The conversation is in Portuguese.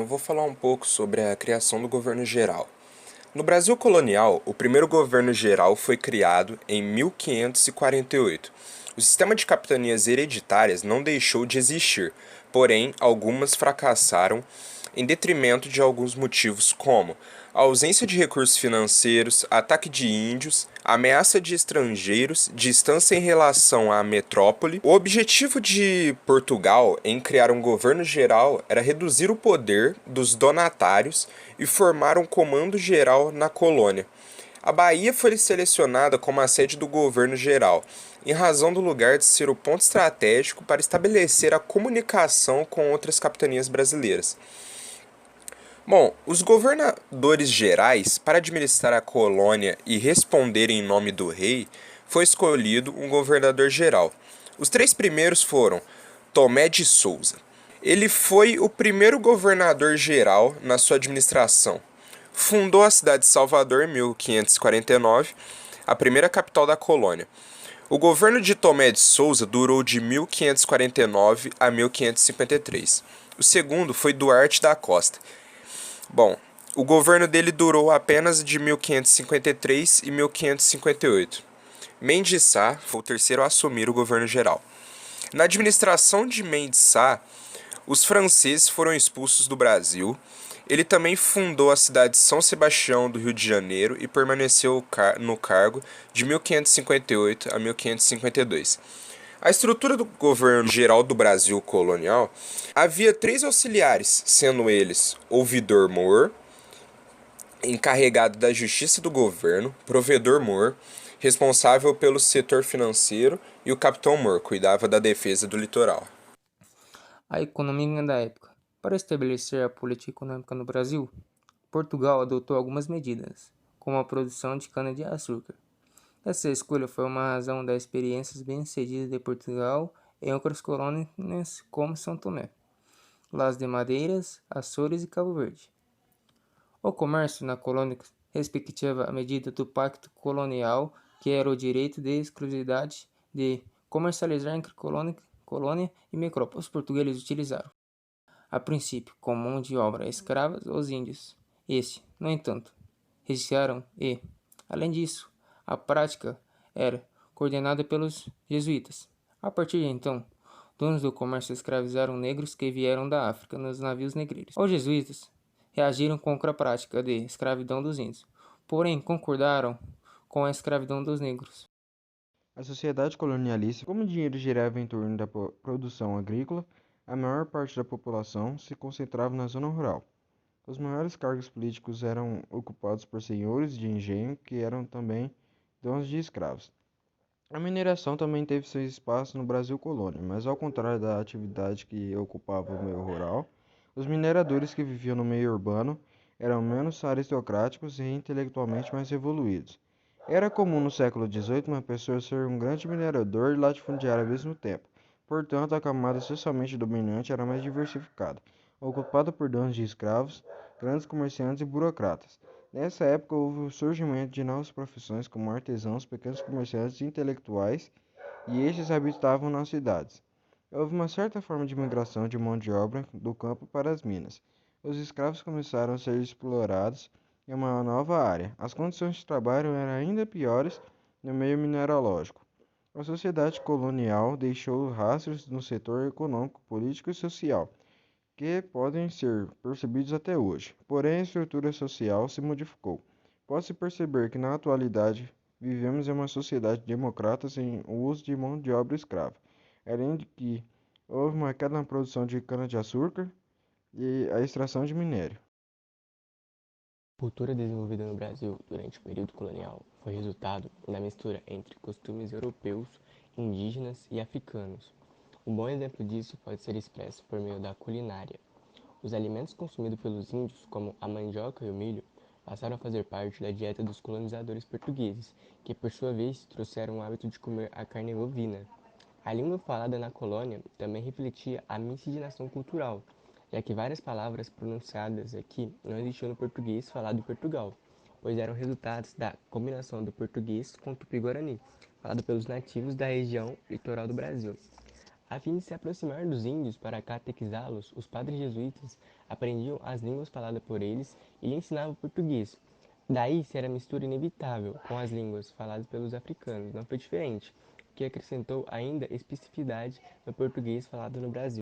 vou falar um pouco sobre a criação do governo geral. No Brasil colonial, o primeiro governo geral foi criado em 1548. O sistema de capitanias hereditárias não deixou de existir, porém, algumas fracassaram em detrimento de alguns motivos como a ausência de recursos financeiros, ataque de índios, ameaça de estrangeiros, distância em relação à metrópole. O objetivo de Portugal em criar um governo geral era reduzir o poder dos donatários e formar um comando geral na colônia. A Bahia foi selecionada como a sede do governo geral, em razão do lugar de ser o ponto estratégico para estabelecer a comunicação com outras capitanias brasileiras. Bom, os governadores gerais, para administrar a colônia e responder em nome do rei, foi escolhido um governador geral. Os três primeiros foram Tomé de Souza. Ele foi o primeiro governador geral na sua administração. Fundou a cidade de Salvador em 1549, a primeira capital da colônia. O governo de Tomé de Souza durou de 1549 a 1553. O segundo foi Duarte da Costa. Bom, o governo dele durou apenas de 1553 e 1558. Mendes Sá foi o terceiro a assumir o governo geral. Na administração de Mendes Sá, os franceses foram expulsos do Brasil. Ele também fundou a cidade de São Sebastião do Rio de Janeiro e permaneceu no cargo de 1558 a 1552. A estrutura do governo geral do Brasil colonial havia três auxiliares, sendo eles ouvidor-mor, encarregado da justiça do governo, provedor-mor, responsável pelo setor financeiro, e o capitão-mor, cuidava da defesa do litoral. A economia da época. Para estabelecer a política econômica no Brasil, Portugal adotou algumas medidas, como a produção de cana-de-açúcar. Essa escolha foi uma razão das experiências bem-sucedidas de Portugal em outras colônias como São Tomé, Las de Madeiras, Açores e Cabo Verde. O comércio na colônia respeitava a medida do Pacto Colonial, que era o direito de exclusividade de comercializar entre colônia e metrópole. Os portugueses utilizaram, a princípio, como mão de obra escrava os índios. Estes, no entanto, resistiram e, além disso, a prática era coordenada pelos jesuítas. A partir de então, donos do comércio escravizaram negros que vieram da África nos navios negreiros. Os jesuítas reagiram contra a prática de escravidão dos índios, porém concordaram com a escravidão dos negros. A sociedade colonialista, como o dinheiro girava em torno da produção agrícola, a maior parte da população se concentrava na zona rural. Os maiores cargos políticos eram ocupados por senhores de engenho, que eram também donos de escravos. A mineração também teve seu espaço no Brasil colônia, mas ao contrário da atividade que ocupava o meio rural, os mineradores que viviam no meio urbano eram menos aristocráticos e intelectualmente mais evoluídos. Era comum no século XVIII uma pessoa ser um grande minerador e latifundiário ao mesmo tempo. Portanto, a camada socialmente dominante era mais diversificada, ocupada por donos de escravos, grandes comerciantes e burocratas. Nessa época houve o surgimento de novas profissões como artesãos, pequenos comerciantes e intelectuais, e estes habitavam nas cidades. Houve uma certa forma de migração de mão de obra do campo para as minas. Os escravos começaram a ser explorados em uma nova área. As condições de trabalho eram ainda piores no meio mineralógico. A sociedade colonial deixou rastros no setor econômico, político e social, que podem ser percebidos até hoje. Porém, a estrutura social se modificou. Pode-se perceber que, na atualidade, vivemos em uma sociedade democrata sem o uso de mão de obra escrava, além de que houve uma queda na produção de cana-de-açúcar e a extração de minério. A cultura desenvolvida no Brasil durante o período colonial foi resultado da mistura entre costumes europeus, indígenas e africanos. Um bom exemplo disso pode ser expresso por meio da culinária. Os alimentos consumidos pelos índios, como a mandioca e o milho, passaram a fazer parte da dieta dos colonizadores portugueses, que por sua vez trouxeram o hábito de comer a carne bovina. A língua falada na colônia também refletia a miscigenação cultural, já que várias palavras pronunciadas aqui não existiam no português falado em Portugal, pois eram resultados da combinação do português com o tupi-guarani, falado pelos nativos da região litoral do Brasil. A fim de se aproximar dos índios para catequizá-los, os padres jesuítas aprendiam as línguas faladas por eles e lhe ensinavam português. Daí-se era a mistura inevitável com as línguas faladas pelos africanos. Não foi diferente, o que acrescentou ainda especificidade no português falado no Brasil.